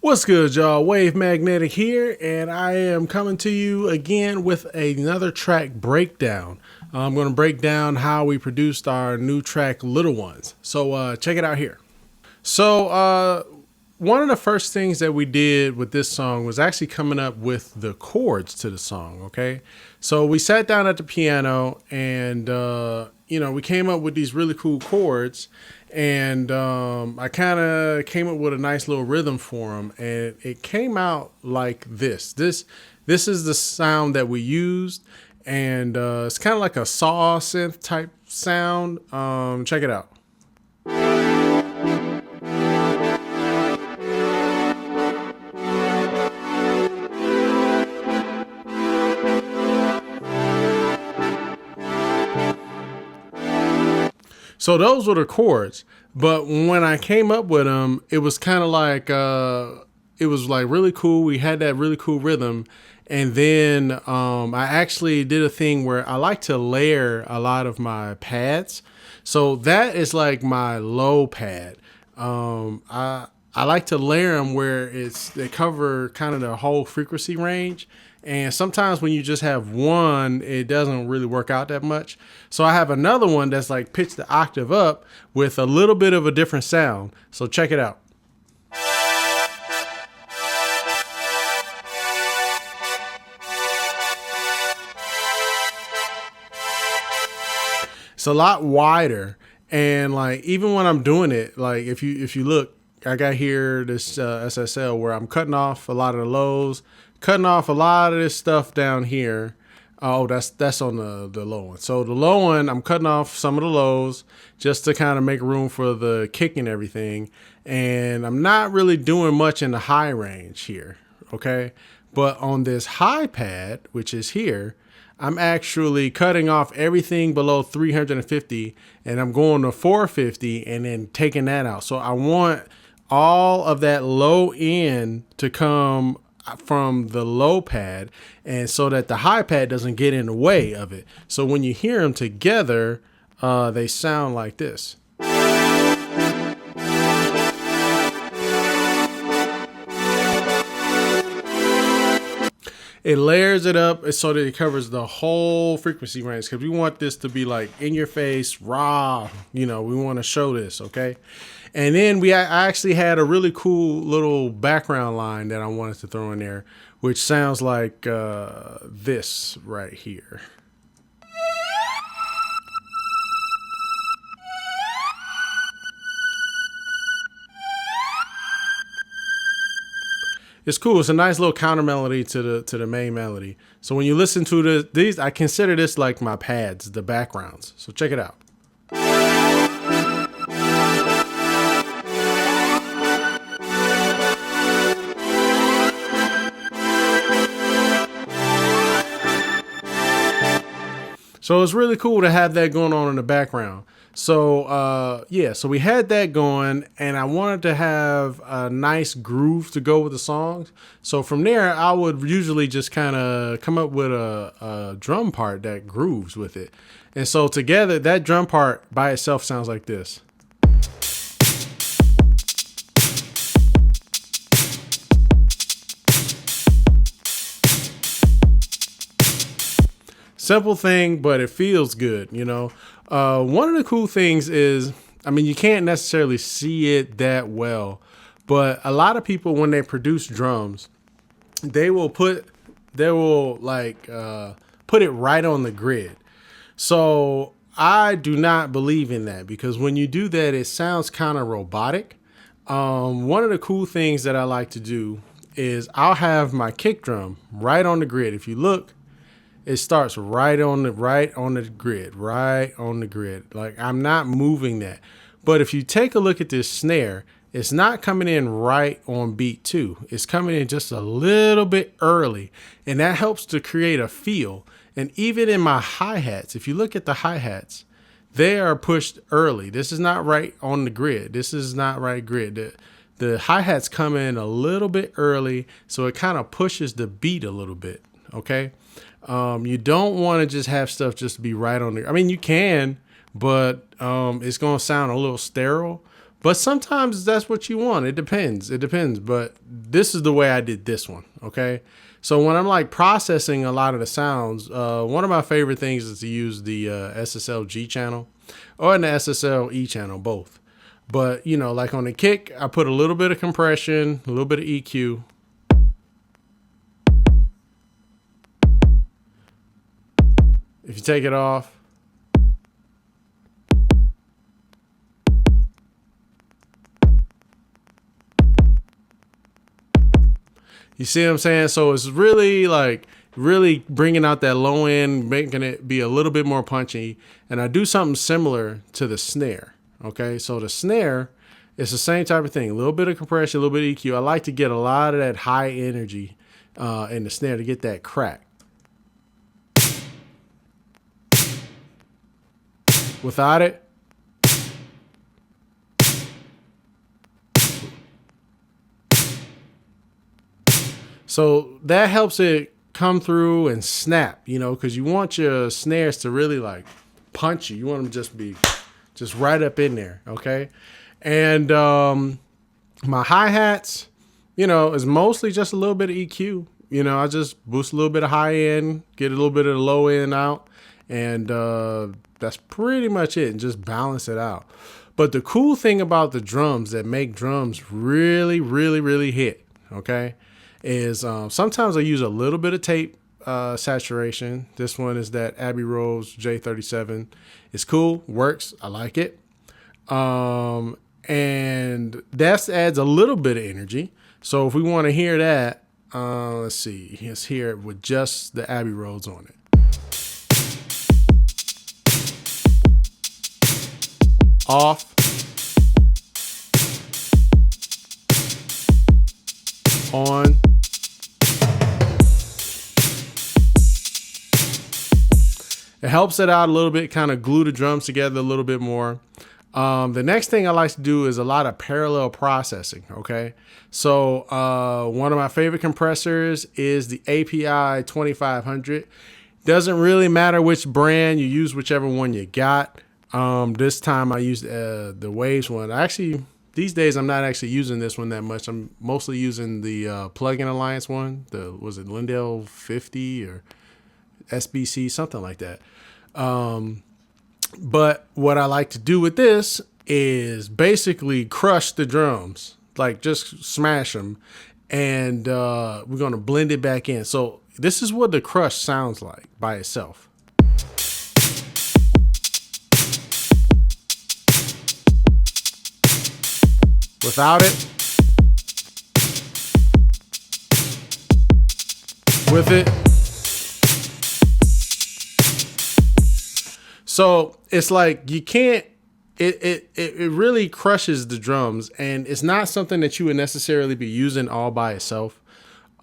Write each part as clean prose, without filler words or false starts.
What's good, y'all? Wave Magnetic here, and I am coming to you again with another track breakdown. I'm going to break down how we produced our new track, Little Ones. So check it out here. So one of the first things that we did with this song was actually coming up with the chords to the song. Okay, so we sat down at the piano and we came up with these really cool chords, and I kind of came up with a nice little rhythm for them, and it came out like this. This is the sound that we used, and it's kind of like a saw synth type sound. Check it out. So those were the chords. But when I came up with them, it was kind of like it was like really cool. We had that really cool rhythm, and then I actually did a thing where I like to layer a lot of my pads. So that is like my low pad. I like to layer them where they cover kind of the whole frequency range. And sometimes when you just have one, it doesn't really work out that much. So I have another one that's like pitched the octave up with a little bit of a different sound. So check it out. It's a lot wider, and like even when I'm doing it, like if you look, I got here this SSL where I'm cutting off a lot of the lows, cutting off a lot of this stuff down here. Oh, that's on the low one. So the low one, I'm cutting off some of the lows just to kind of make room for the kick and everything. And I'm not really doing much in the high range here, okay? But on this high pad, which is here, I'm actually cutting off everything below 350, and I'm going to 450 and then taking that out. So I want all of that low end to come from the low pad, and so that the high pad doesn't get in the way of it. So when you hear them together, they sound like this. It layers it up so that it covers the whole frequency range, because we want this to be like in your face, raw. We want to show this, okay? And then I actually had a really cool little background line that I wanted to throw in there, which sounds like this right here. It's cool. It's a nice little counter melody to the main melody. So when you listen to these, I consider this like my pads, the backgrounds. So check it out. So it's really cool to have that going on in the background. So so we had that going, and I wanted to have a nice groove to go with the songs. So from there, I would usually just kind of come up with a drum part that grooves with it. And so together, that drum part by itself sounds like this. Simple thing, but it feels good, One of the cool things is, you can't necessarily see it that well, but a lot of people, when they produce drums, they will put it right on the grid. So I do not believe in that, because when you do that, it sounds kind of robotic. One of the cool things that I like to do is I'll have my kick drum right on the grid. If you look, it starts right on the grid. Like, I'm not moving that. But if you take a look at this snare, it's not coming in right on beat 2. It's coming in just a little bit early, and that helps to create a feel. And even in my hi-hats, if you look at the hi-hats, they are pushed early. This is not right on the grid. This is not right grid. The hi-hats come in a little bit early, so it kind of pushes the beat a little bit, okay? You don't want to just have stuff just be right on there. You can, but it's going to sound a little sterile. But sometimes that's what you want. It depends. It depends. But this is the way I did this one. Okay. So when I'm like processing a lot of the sounds, one of my favorite things is to use the SSL-G channel or in the SSL-E channel, both. But, you know, like on the kick, I put a little bit of compression, a little bit of EQ. If you take it off, you see what I'm saying? So it's really like really bringing out that low end, making it be a little bit more punchy. And I do something similar to the snare. Okay, so the snare is the same type of thing. A little bit of compression, a little bit of EQ. I like to get a lot of that high energy in the snare to get that crack. Without it, so that helps it come through and snap, you know, because you want your snares to really like punch you. You want them to just be just right up in there, okay? And my hi-hats, you know, is mostly just a little bit of EQ. You know, I just boost a little bit of high end, get a little bit of the low end out, and that's pretty much it, and just balance it out. But the cool thing about the drums that make drums really, really, really hit, okay, is sometimes I use a little bit of tape saturation. This one is that Abbey Road J37. It's cool, works, I like it. And that adds a little bit of energy. So if we want to hear that, let's see, let's hear it with just the Abbey Roads on it. Off. On. It helps it out a little bit, kind of glue the drums together a little bit more. The next thing I like to do is a lot of parallel processing, okay? So one of my favorite compressors is the API 2500. Doesn't really matter which brand, you use whichever one you got. This time I used the Waves one. Actually, these days I'm not actually using this one that much. I'm mostly using the Plugin Alliance one. Was it Lindell 50 or SBC, something like that. But what I like to do with this is basically crush the drums, like just smash them, and we're going to blend it back in. So this is what the crush sounds like by itself. Without it, with it. So it's like you can't, it really crushes the drums, and it's not something that you would necessarily be using all by itself.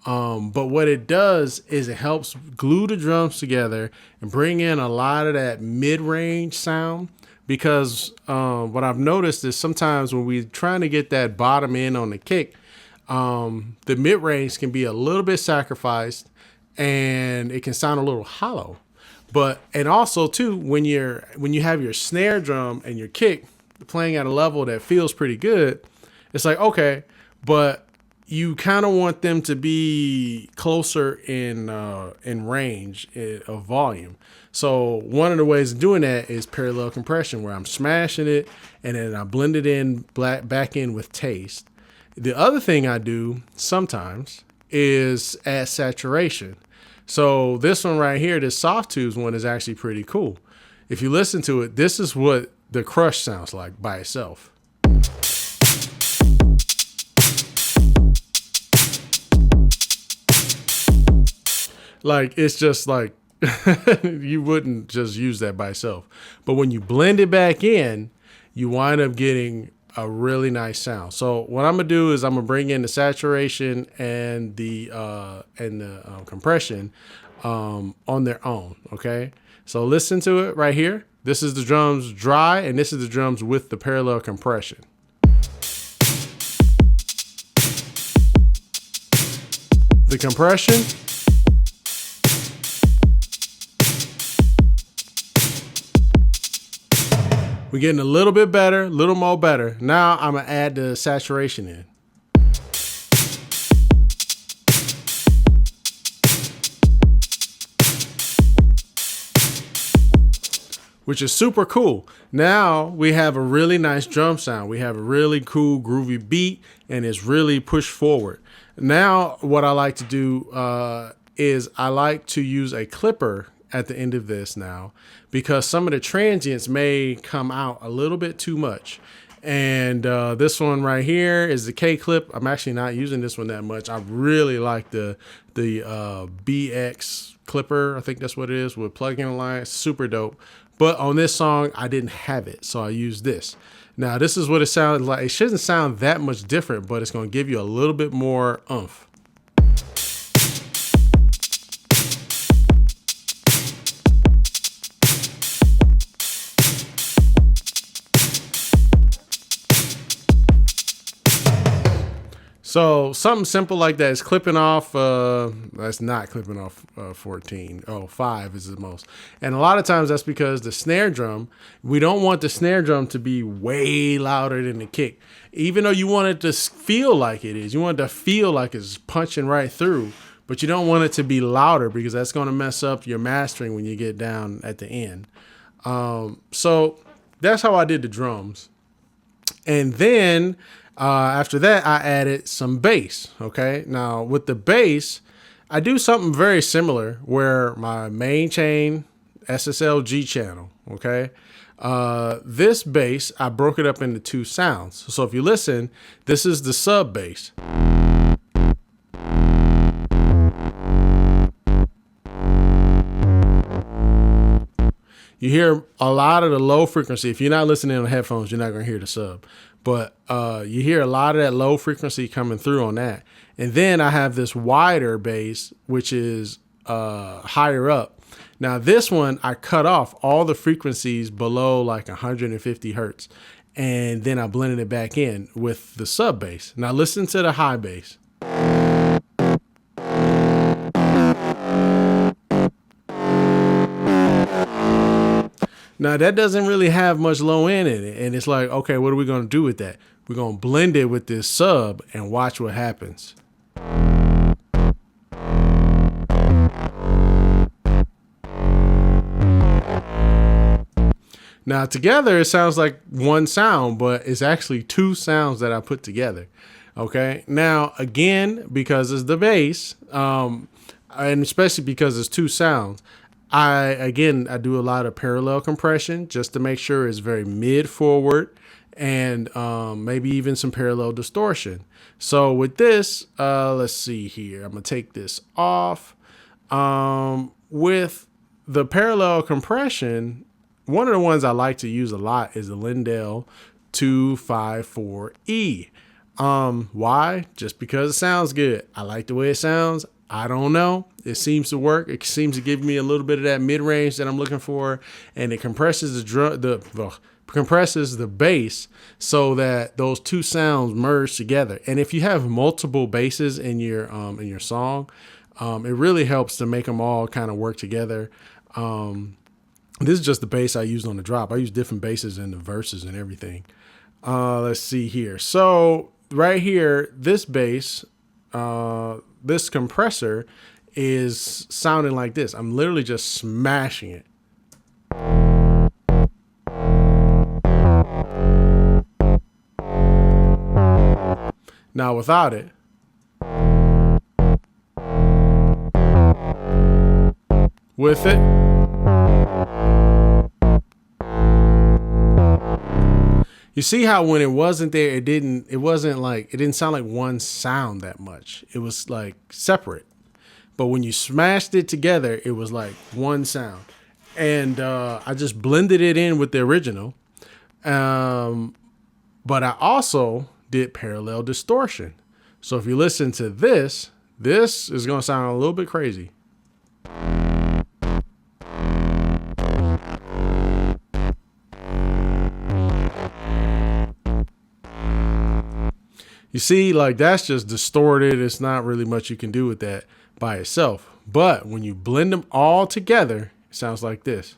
But what it does is it helps glue the drums together and bring in a lot of that mid-range sound. Because what I've noticed is sometimes when we're trying to get that bottom end on the kick, the mid-range can be a little bit sacrificed and it can sound a little hollow. But, and also too, when you have your snare drum and your kick playing at a level that feels pretty good, it's like, okay, but you kind of want them to be closer in range of volume. So one of the ways of doing that is parallel compression, where I'm smashing it and then I blend it in back in with taste. The other thing I do sometimes is add saturation. So this one right here, this Soft Tubes one, is actually pretty cool. If you listen to it, this is what the crush sounds like by itself. Like, it's just like, you wouldn't just use that by itself. But when you blend it back in, you wind up getting a really nice sound. So what I'm gonna do is I'm gonna bring in the saturation and the compression on their own. Okay, so listen to it right here. This is the drums dry, and this is the drums with the parallel compression. The compression. We're getting a little bit better, a little more better. Now I'm gonna add the saturation in. Which is super cool. Now we have a really nice drum sound. We have a really cool groovy beat, and it's really pushed forward. Now what I like to do is I like to use a clipper at the end of this now, because some of the transients may come out a little bit too much. And this one right here is the K clip. I'm actually not using this one that much. I really like the BX clipper. I think that's what it is, with plugin alliance. Super dope. But on this song, I didn't have it, so I used this. Now, this is what it sounds like. It shouldn't sound that much different, but it's going to give you a little bit more oomph. So something simple like that is clipping off. That's not clipping off 14. Oh, 5 is the most. And a lot of times that's because the snare drum, we don't want the snare drum to be way louder than the kick. Even though you want it to feel like it is. You want it to feel like it's punching right through. But you don't want it to be louder, because that's going to mess up your mastering when you get down at the end. So that's how I did the drums. And then after that, I added some bass. Okay. Now with the bass, I do something very similar where my main chain SSL G channel. Okay. This bass, I broke it up into 2 sounds. So if you listen, this is the sub bass. You hear a lot of the low frequency. If you're not listening on headphones, you're not going to hear the sub. But you hear a lot of that low frequency coming through on that. And then I have this wider bass, which is higher up. Now this one, I cut off all the frequencies below like 150 hertz. And then I blended it back in with the sub bass. Now listen to the high bass. Now that doesn't really have much low end in it. And it's like, okay, what are we going to do with that? We're going to blend it with this sub and watch what happens. Now together it sounds like one sound, but it's actually 2 sounds that I put together. Okay. Now again, because it's the bass, and especially because it's 2 sounds, I do a lot of parallel compression just to make sure it's very mid forward, and maybe even some parallel distortion. So with this, let's see here. I'm going to take this off. With the parallel compression, one of the ones I like to use a lot is the Lindell 254E. Why? Just because it sounds good. I like the way it sounds. I don't know. It seems to work. It seems to give me a little bit of that mid range that I'm looking for, and it compresses compresses the bass so that those 2 sounds merge together. And if you have multiple basses in your song, it really helps to make them all kind of work together. This is just the bass I used on the drop. I use different basses in the verses and everything. Let's see here. So right here, this bass, this compressor is sounding like this. I'm literally just smashing it. Now without it, with it, you see how when it wasn't there, it didn't sound like one sound that much. It was like separate. But when you smashed it together, it was like one sound. And I just blended it in with the original. But I also did parallel distortion. So if you listen to this is going to sound a little bit crazy. You see, like that's just distorted. It's not really much you can do with that by itself. But when you blend them all together, it sounds like this.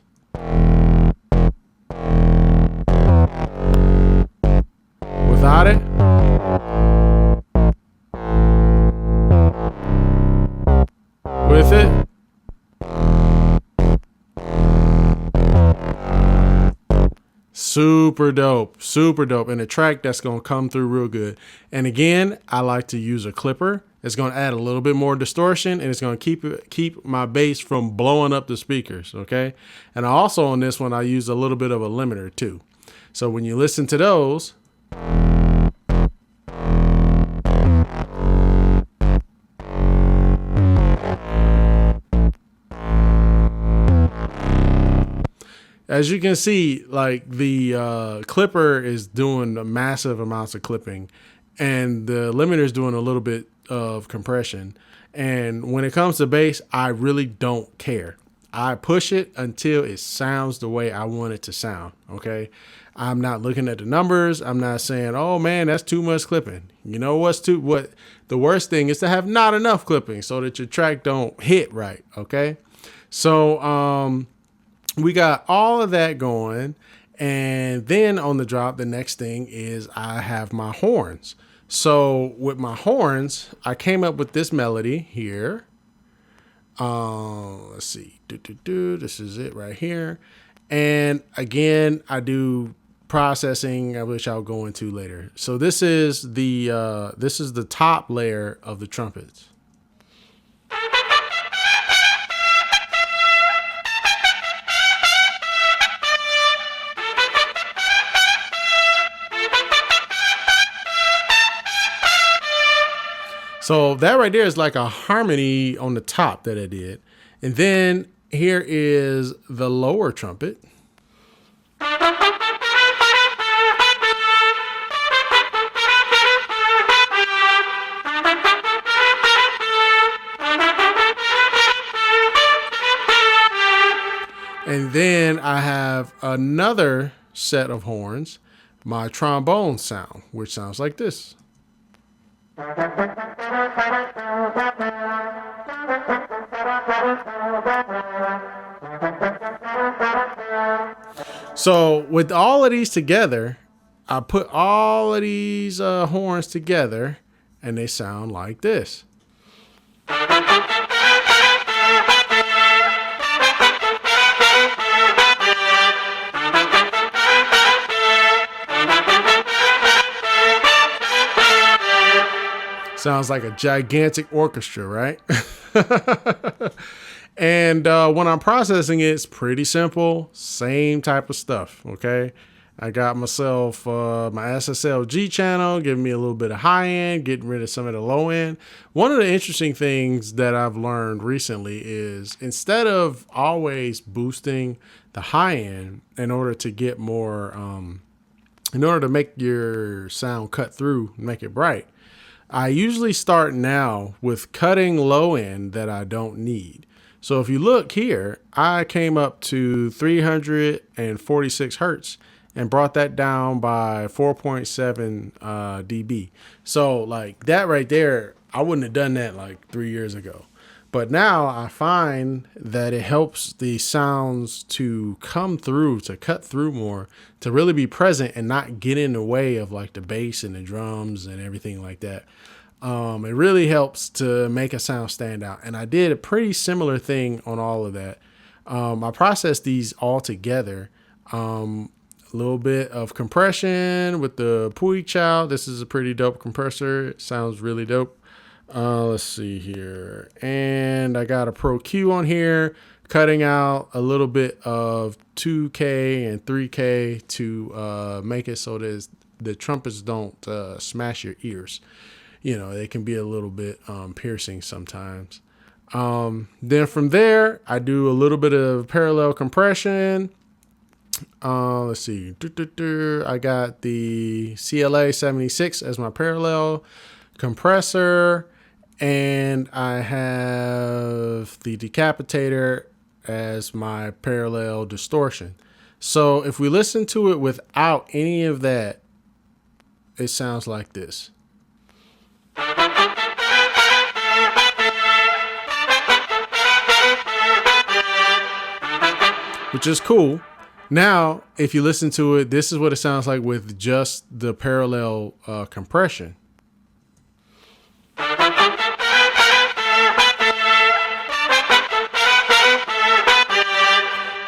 with it. Super dope, super dope. And a track that's going to come through real good. And again, I like to use a clipper. It's going to add a little bit more distortion, and it's going to keep my bass from blowing up the speakers, okay? And also on this one, I use a little bit of a limiter too. So when you listen to those, as you can see, like the clipper is doing massive amounts of clipping, and the limiter is doing a little bit of compression. And when it comes to bass, I really don't care. I push it until it sounds the way I want it to sound. Okay. I'm not looking at the numbers. I'm not saying, oh man, that's too much clipping. You know what the worst thing is to have not enough clipping so that your track don't hit right. Okay. So, we got all of that going. And then on the drop, the next thing is I have my horns. So with my horns, I came up with this melody here. Let's see. This is it right here. And again, I do processing, which I'll go into later. So this is the top layer of the trumpets. So that right there is like a harmony on the top that I did. And then here is the lower trumpet. And then I have another set of horns, my trombone sound, which sounds like this. So with all of these together, I put all of these horns together, and they sound like this. Sounds like a gigantic orchestra, right? And when I'm processing it, it's pretty simple. Same type of stuff, okay? I got myself my SSLG channel, giving me a little bit of high end, getting rid of some of the low end. One of the interesting things that I've learned recently is instead of always boosting the high end in order to get more, in order to make your sound cut through, make it bright, I usually start now with cutting low end that I don't need. So if you look here, I came up to 346 hertz and brought that down by 4.7 dB. So like that right there, I wouldn't have done that like 3 years ago. But now I find that it helps the sounds to come through, to cut through more, to really be present and not get in the way of like the bass and the drums and everything like that. It really helps to make a sound stand out. And I did a pretty similar thing on all of that. I processed these all together. A little bit of compression with the Puig Chow. This is a pretty dope compressor. It sounds really dope. Let's see here. And I got a Pro Q on here, cutting out a little bit of 2K and 3K to make it so that the trumpets don't smash your ears. You know, they can be a little bit piercing sometimes. Then from there, I do a little bit of parallel compression. Let's see. I got the CLA 76 as my parallel compressor, and I have the decapitator as my parallel distortion. So if we listen to it without any of that, it sounds like this. Which is cool. Now, if you listen to it, this is what it sounds like with just the parallel compression.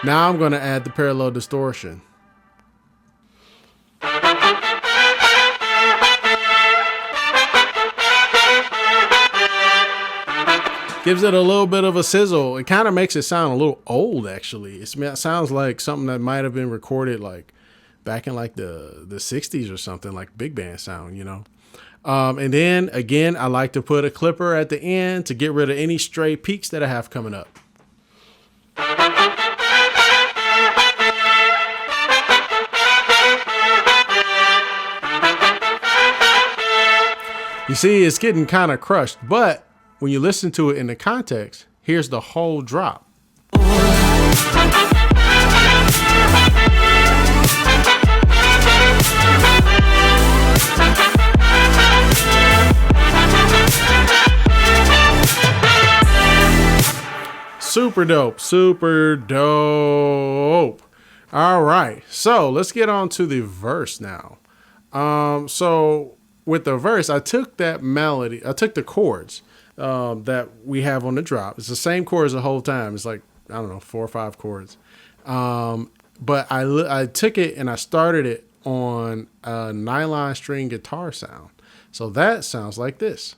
Now I'm going to add the parallel distortion. Gives it a little bit of a sizzle. It kind of makes it sound a little old, actually. It sounds like something that might have been recorded like back in like the 60s or something, like big band sound, you know. And then again, I like to put a clipper at the end to get rid of any stray peaks that I have coming up. You see, it's getting kind of crushed, but when you listen to it in the context, here's the whole drop. Super dope, super dope. All right, so let's get on to the verse now. So with the verse, I took that melody, I took the chords that we have on the drop. It's the same chords the whole time. It's like, I don't know, 4 or 5 chords. But I took it and I started it on a nylon string guitar sound. So that sounds like this.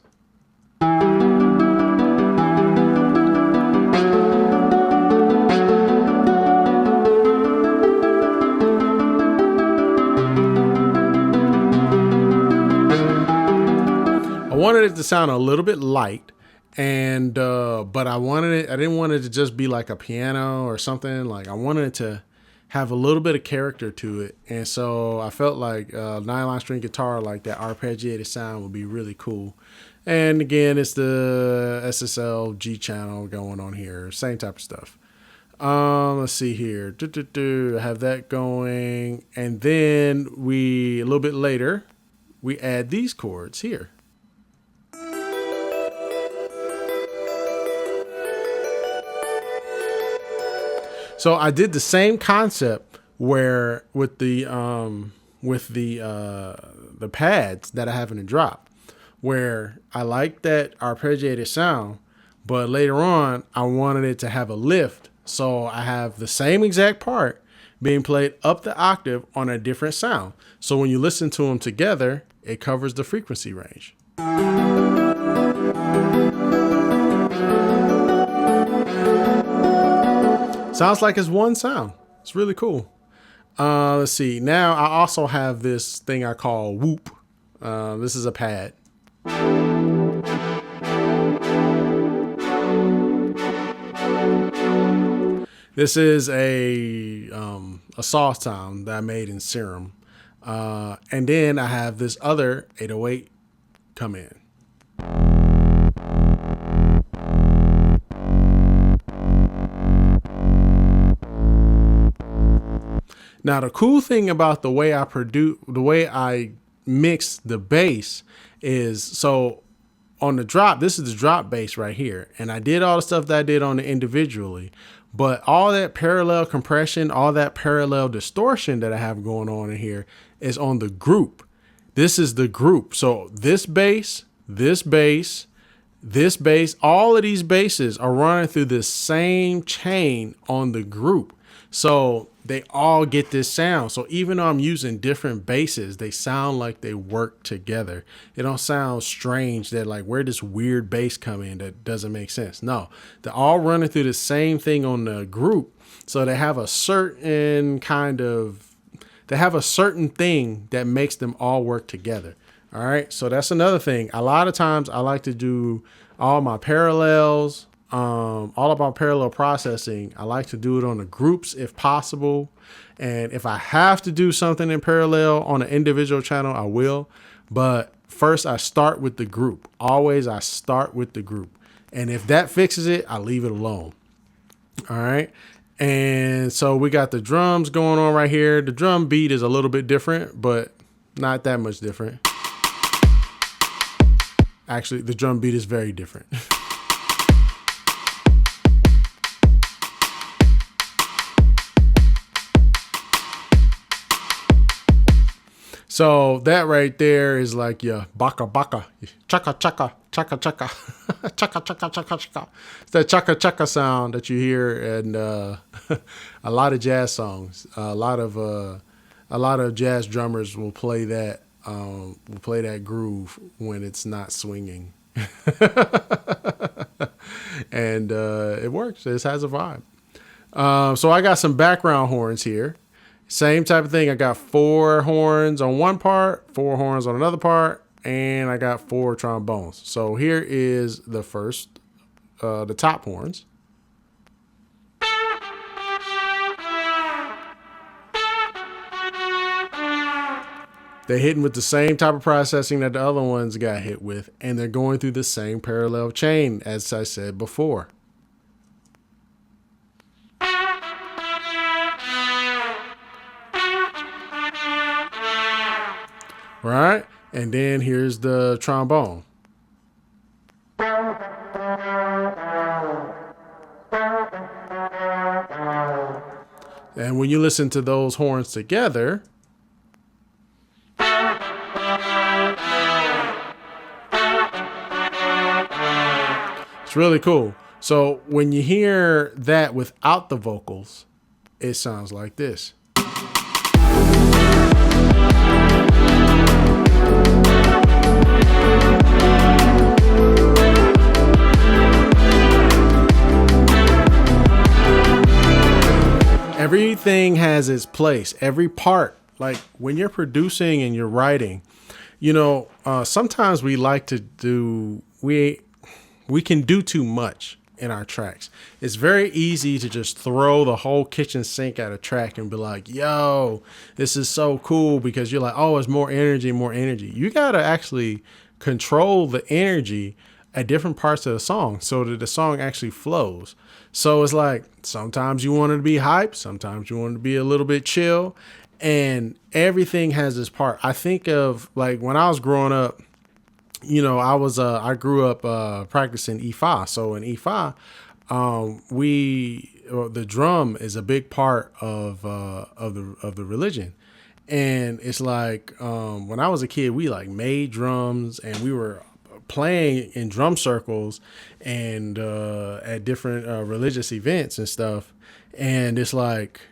I wanted it to sound a little bit light, and but I didn't want it to just be like a piano or something. Like, I wanted it to have a little bit of character to it, and so I felt like nylon string guitar, like that arpeggiated sound, would be really cool. And again, it's the SSL G channel going on here, same type of stuff. Let's see here. I have that going, and then a little bit later, we add these chords here. So I did the same concept where with the pads that I have in the drop, where I like that arpeggiated sound, but later on I wanted it to have a lift. So I have the same exact part being played up the octave on a different sound. So when you listen to them together, it covers the frequency range. Sounds like it's one sound. It's really cool. Let's see. Now I also have this thing I call whoop. This is a pad. This is a sauce sound that I made in Serum. And then I have this other 808 come in. Now, the cool thing about the way I mix the bass is, so on the drop, this is the drop bass right here. And I did all the stuff that I did on it individually, but all that parallel compression, all that parallel distortion that I have going on in here is on the group. This is the group. So this bass, this bass, this bass, all of these basses are running through the same chain on the group. So they all get this sound. So even though I'm using different basses, they sound like they work together. It don't sound strange that like, where this weird bass come in that doesn't make sense. No, they're all running through the same thing on the group. So they have a certain thing that makes them all work together. All right. So that's another thing. A lot of times I like to do all my parallels, all about parallel processing. I like to do it on the groups if possible. And if I have to do something in parallel on an individual channel, I will. But first I start with the group. Always I start with the group. And if that fixes it, I leave it alone. All right. And so we got the drums going on right here. The drum beat is a little bit different, but not that much different. Actually, the drum beat is very different. So that right there is like your baka baka, chaka chaka, chaka chaka, chaka chaka chaka chaka. It's that chaka chaka sound that you hear in a lot of jazz songs. A lot of jazz drummers will play that groove when it's not swinging, and it works. It has a vibe. So I got some background horns here. Same type of thing. I got 4 horns on one part, 4 horns on another part, and I got 4 trombones. So here is the first, the top horns. They're hitting with the same type of processing that the other ones got hit with, and they're going through the same parallel chain, as I said before. Right? And then here's the trombone. And when you listen to those horns together, it's really cool. So when you hear that without the vocals, it sounds like this. Everything has its place. Every part, like when you're producing and you're writing, sometimes we like to do, we can do too much in our tracks. It's very easy to just throw the whole kitchen sink at a track and be like, yo, this is so cool, because you're like, oh, it's more energy, more energy. You got to actually control the energy at different parts of the song so that the song actually flows. So it's like, sometimes you want it to be hype, sometimes you want it to be a little bit chill, and everything has its part. I think of like when I was growing up, I grew up practicing Ifa. So in Ifa, the drum is a big part of the religion. And it's like, when I was a kid, we like made drums and we were playing in drum circles and at different religious events and stuff. And it's like,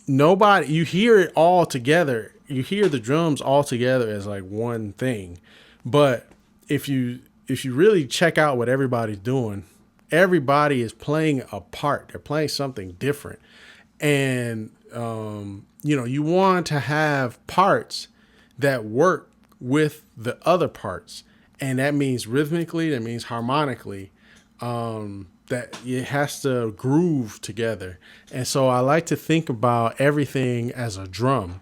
you hear it all together. You hear the drums all together as like one thing. But if you really check out what everybody's doing, everybody is playing a part. They're playing something different. And, you want to have parts that work with the other parts. And that means rhythmically, that means harmonically, that it has to groove together. And so I like to think about everything as a drum.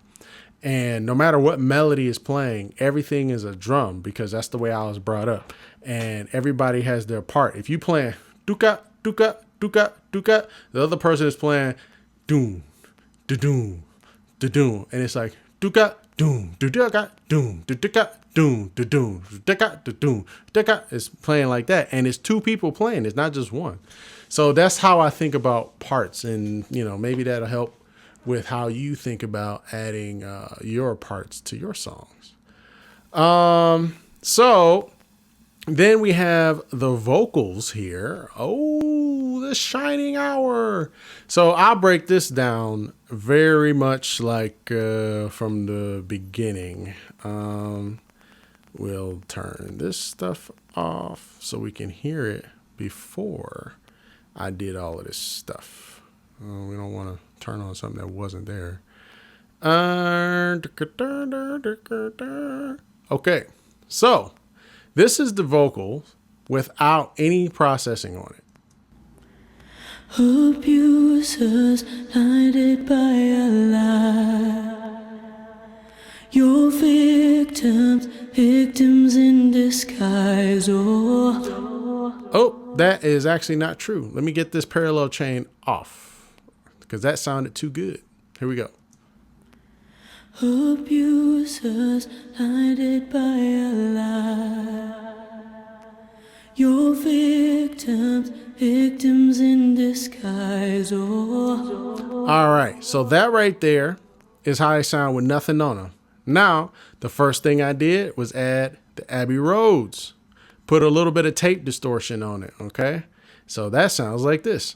And no matter what melody is playing, everything is a drum, because that's the way I was brought up. And everybody has their part. If you playing duka, duka, duka, duka, the other person is playing doom, da-doom, da-doom. And it's like duka, doom, da-duka, doom, da-duka, doom, da-doom, da-duka, da-doom, da-duka. It's playing like that. And it's 2 people playing. It's not just one. So that's how I think about parts. And, maybe that'll help with how you think about adding your parts to your songs. So then we have the vocals here. Oh, the shining hour. So I'll break this down very much like from the beginning. We'll turn this stuff off so we can hear it before I did all of this stuff. We don't want to turn on something that wasn't there. Okay, so this is the vocal without any processing on it. Abusers blinded by a lie. Your victims in disguise. Oh, that is actually not true. Let me get this parallel chain off, because that sounded too good. Here we go. Abusers blinded by a lie. Your victims in disguise. All right, so that right there is how they sound with nothing on them. Now, the first thing I did was add the Abbey Roads. Put a little bit of tape distortion on it, okay? So that sounds like this.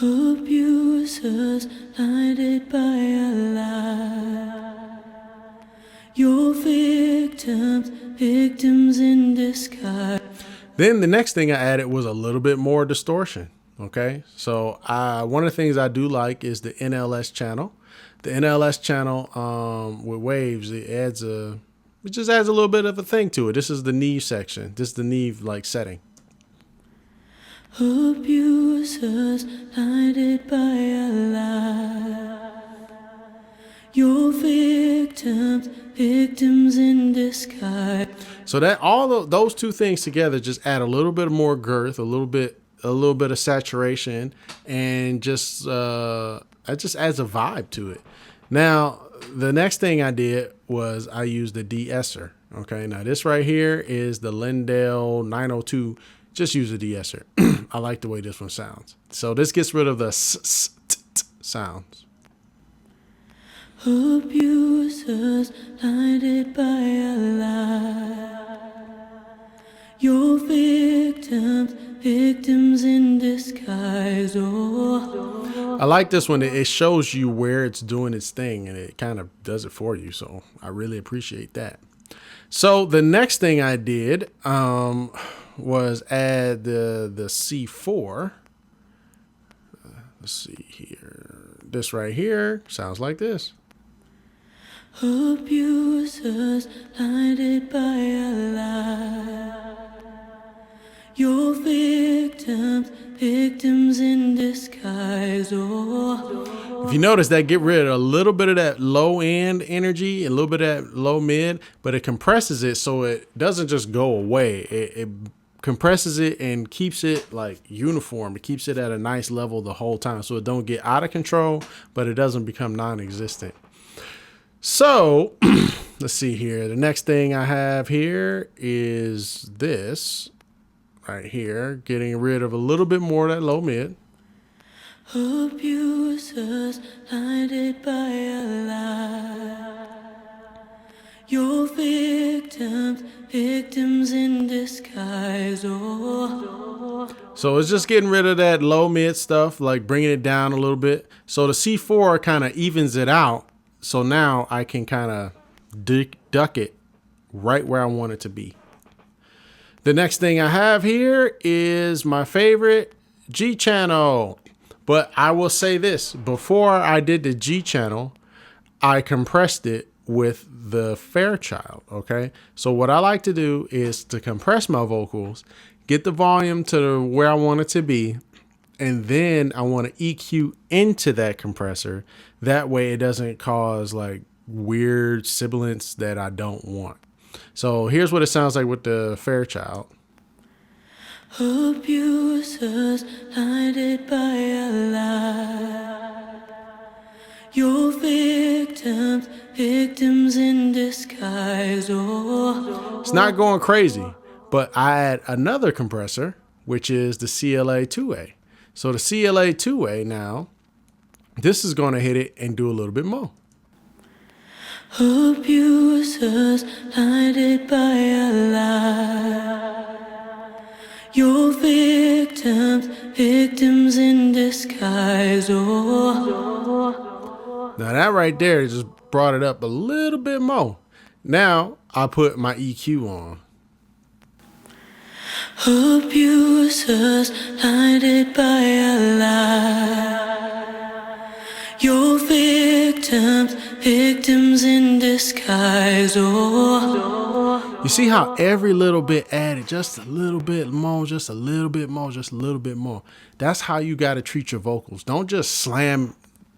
Abusers blinded by a lie. Your victims in disguise. Then the next thing I added was a little bit more distortion, okay? So one of the things I do like is the NLS channel. The NLS channel with waves, it just adds a little bit of a thing to it. This is the Neve section. This is the Neve like setting. Abusers blinded by a lie. Your victims in disguise. So that those two things together just add a little bit more girth, a little bit of saturation, and just it just adds a vibe to it. Now, the next thing I did was I used the de-esser. Okay, now this right here is the Lindell 902. Just use a de-esser. I like the way this one sounds. So this gets rid of the sounds. Abusers blinded by a lie. Your victims in disguise. Oh. I like this one. It shows you where it's doing its thing, and it kind of does it for you. So I really appreciate that. So the next thing I did was add the C4. Let's see here. This right here sounds like this. Abusers blinded by a lie. Your victims in disguise. Oh. If you notice that, get rid of a little bit of that low end energy, a little bit of that low mid, but it compresses it so it doesn't just go away. It compresses it and keeps it like uniform. It keeps it at a nice level the whole time, so it don't get out of control, but it doesn't become non-existent. So let's see here. The next thing I have here is this right here, getting rid of a little bit more of that low mid. Abusers blinded by a lie. Your victims in disguise. Oh. So it's just getting rid of that low mid stuff, like bringing it down a little bit. So the C4 kind of evens it out. So now I can kind of duck it right where I want it to be. The next thing I have here is my favorite G channel. But I will say this, before I did the G channel, I compressed it with the Fairchild, okay? So what I like to do is to compress my vocals, get the volume to where I want it to be, and then I want to EQ into that compressor. That way it doesn't cause like weird sibilance that I don't want. So here's what it sounds like with the Fairchild. Abusers blinded by a lie. Your victims in disguise. Oh. It's not going crazy, but I add another compressor, which is the CLA2A. So the CLA2A now, this is going to hit it and do a little bit more. Abusers blinded by a lie. Your victims in disguise. Oh. Now that right there just brought it up a little bit more. Now I put my EQ on. Abusers blinded by a lie. Your victims in disguise. Oh. You see how every little bit added just a little bit more, just a little bit more, just a little bit more. That's how you got to treat your vocals. Don't just slam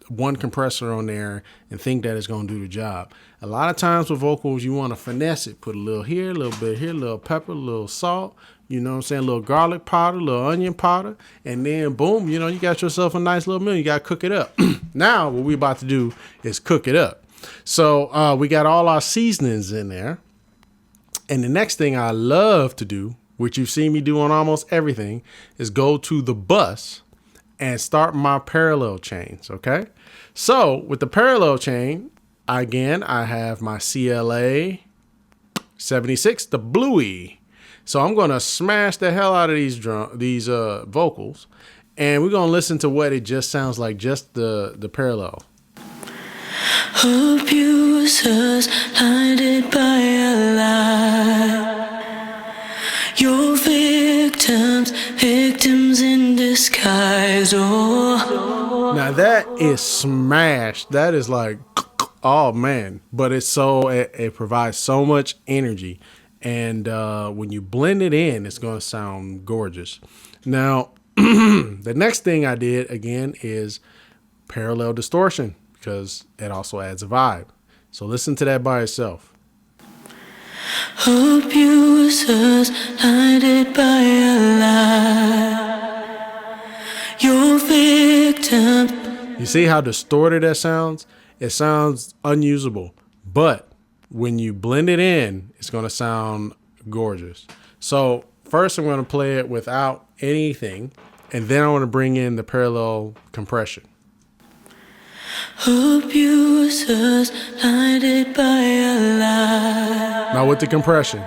one compressor on there and think that it's going to do the job. A lot of times with vocals, you want to finesse it. Put a little here, a little bit here, a little pepper, a little salt, you know what I'm saying? A little garlic powder, a little onion powder, and then boom, you know, you got yourself a nice little meal. You got to cook it up. Now what we about to do is cook it up. So we got all our seasonings in there. And the next thing I love to do, which you've seen me do on almost everything, is go to the bus and start my parallel chains, okay? So with the parallel chain, again, I have my CLA 76, the Bluey. So I'm going to smash the hell out of these vocals, and we're going to listen to what it just sounds like, just the parallel. Abusers blinded by a lie. Your victims in disguise. Oh. Now that is smashed. That is like, oh man. But it's it provides so much energy, and when you blend it in, it's gonna sound gorgeous. Now, the next thing I did again is parallel distortion, because it also adds a vibe. So listen to that by itself. Abusers blinded by a lie. Your victim. You see how distorted that sounds? It sounds unusable, but when you blend it in, it's going to sound gorgeous. So first I'm going to play it without anything, and then I want to bring in the parallel compression. Abusers blinded by a lie. Now with the compression.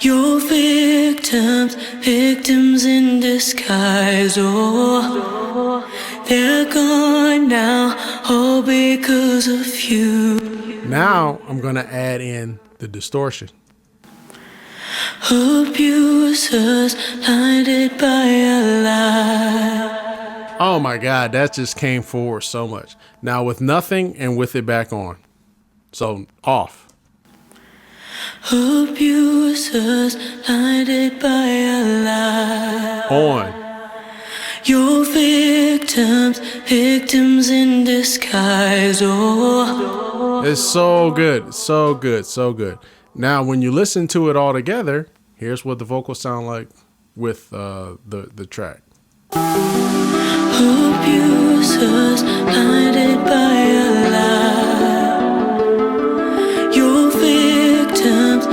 Your victims in disguise. Oh, they're gone now, all because of you. Now I'm going to add in the distortion. Abusers blinded by a lie. Oh my God, that just came forward so much. Now with nothing and with it back on. So off. Abusers blinded by a lie. On. Your victims in disguise. Oh. It's so good, so good, so good. Now when you listen to it all together, here's what the vocals sound like with the track. Abusers blinded by a lie. Your victims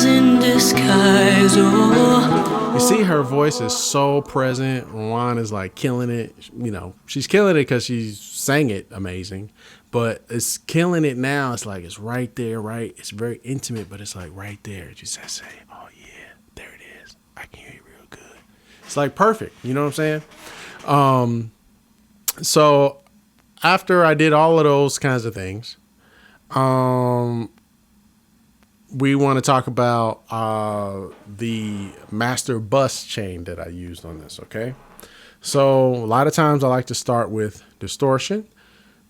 in disguise. Oh. You see, her voice is so present. Rowanne is like killing it. You know, she's killing it because she sang it amazing, but it's killing it now. It's like it's right there, right? It's very intimate, but it's like right there. Just say, oh yeah, there it is. I can hear you real good. It's like perfect. You know what I'm saying? So after I did all of those kinds of things, we want to talk about the master bus chain that I used on this, okay? So a lot of times I like to start with distortion.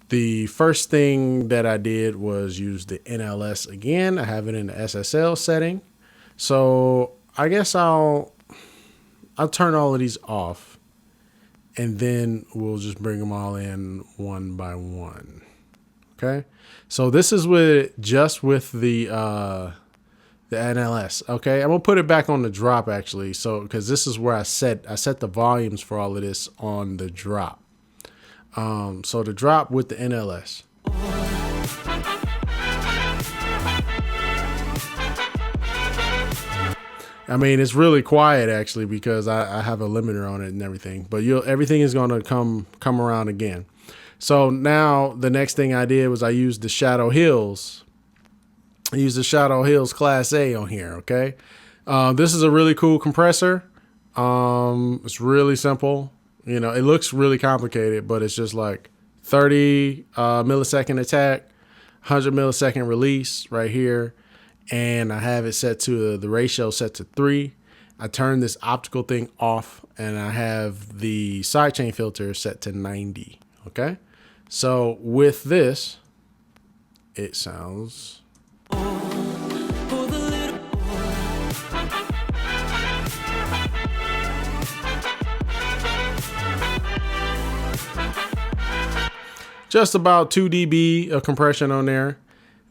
The first thing that I did was use the NLS again. I have it in the SSL setting. So I guess I'll turn all of these off, and then we'll just bring them all in one by one. Okay, so this is just with the NLS. Okay, I'm gonna put it back on the drop actually, so because this is where I set the volumes for all of this on the drop. So the drop with the NLS. I mean, it's really quiet actually because I have a limiter on it and everything, but everything is gonna come around again. So now the next thing I did was I used the Shadow Hills. I used the Shadow Hills Class A on here, okay? This is a really cool compressor. It's really simple. You know, it looks really complicated, but it's just like 30 millisecond attack, 100 millisecond release right here. And I have it set to the ratio set to 3. I turn this optical thing off, and I have the sidechain filter set to 90, okay? So with this, it sounds. Just about 2 dB of compression on there.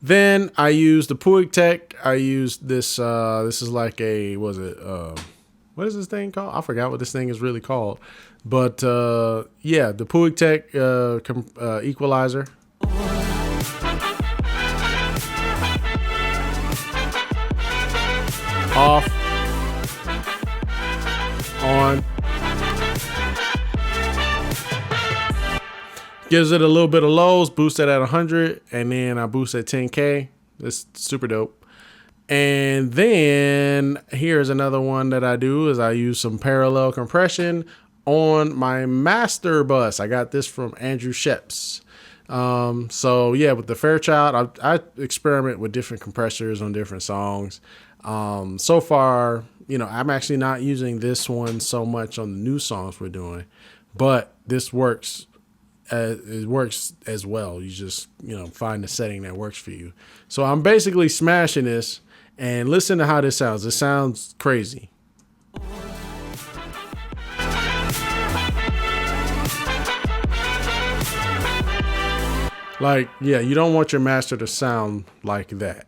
Then I used the Magnetik. I used this. This is like a, what is this thing called? I forgot what this thing is really called. But yeah, the Magnetik equalizer. Off. On. Gives it a little bit of lows, boost it at 100, and then I boost at 10K. It's super dope. And then here's another one that I do is I use some parallel compression on my master bus. I got this from Andrew Sheps. So yeah, with the Fairchild, I experiment with different compressors on different songs. So far, I'm actually not using this one so much on the new songs we're doing, but this works. It works as well. You just, find the setting that works for you. So I'm basically smashing this, and listen to how this sounds. It sounds crazy. Like, yeah, you don't want your master to sound like that.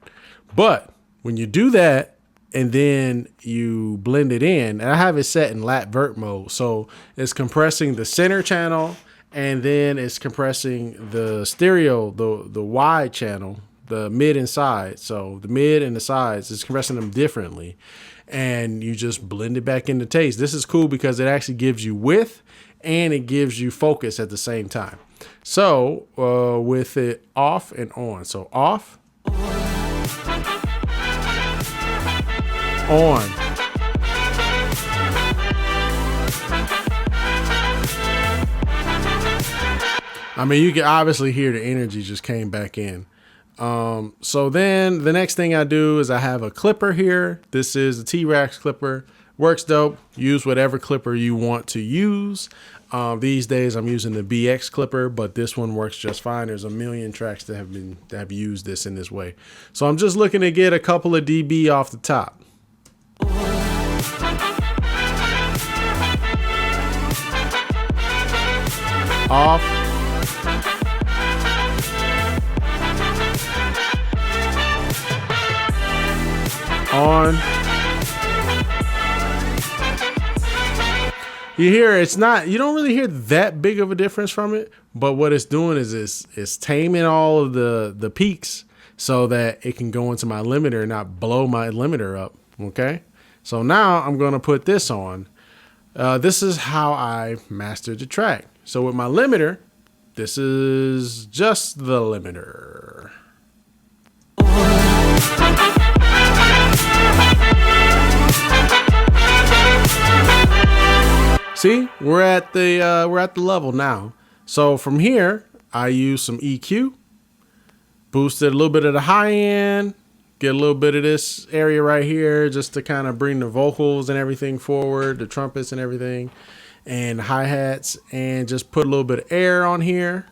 But when you do that and then you blend it in, and I have it set in lat vert mode. So it's compressing the center channel, and then it's compressing the stereo, the wide channel, the mid and side. So the mid and the sides, it's compressing them differently. And you just blend it back into taste. This is cool because it actually gives you width and it gives you focus at the same time. So with it off and on. So off, on. I mean, you can obviously hear the energy just came back in. So then the next thing I do is I have a clipper here. This is a T-Rex clipper. Works dope. Use whatever clipper you want to use. These days I'm using the BX clipper, but this one works just fine. There's a million tracks that have used this in this way. So I'm just looking to get a couple of dB off the top. Off. On. You hear you don't really hear that big of a difference from it, but what it's doing is it's taming all of the peaks so that it can go into my limiter and not blow my limiter up. Okay. So now I'm going to put this on. This is how I mastered the track. So with my limiter, this is just the limiter. See, we're at the level now. So from here, I use some EQ, boosted a little bit of the high end, get a little bit of this area right here just to kind of bring the vocals and everything forward, the trumpets and everything, and hi-hats, and just put a little bit of air on here.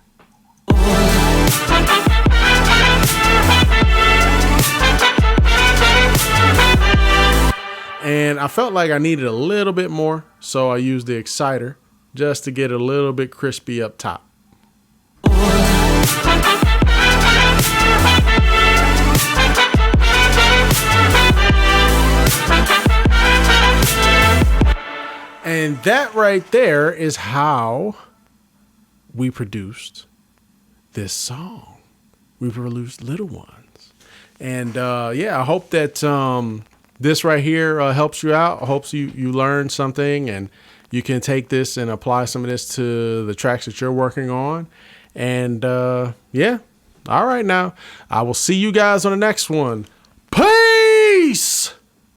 And I felt like I needed a little bit more, so I used the exciter just to get a little bit crispy up top. And that right there is how we produced this song. We produced Little Ones. And yeah, I hope that this right here helps you out. I hope you learn something and you can take this and apply some of this to the tracks that you're working on. And yeah, all right now. I will see you guys on the next one.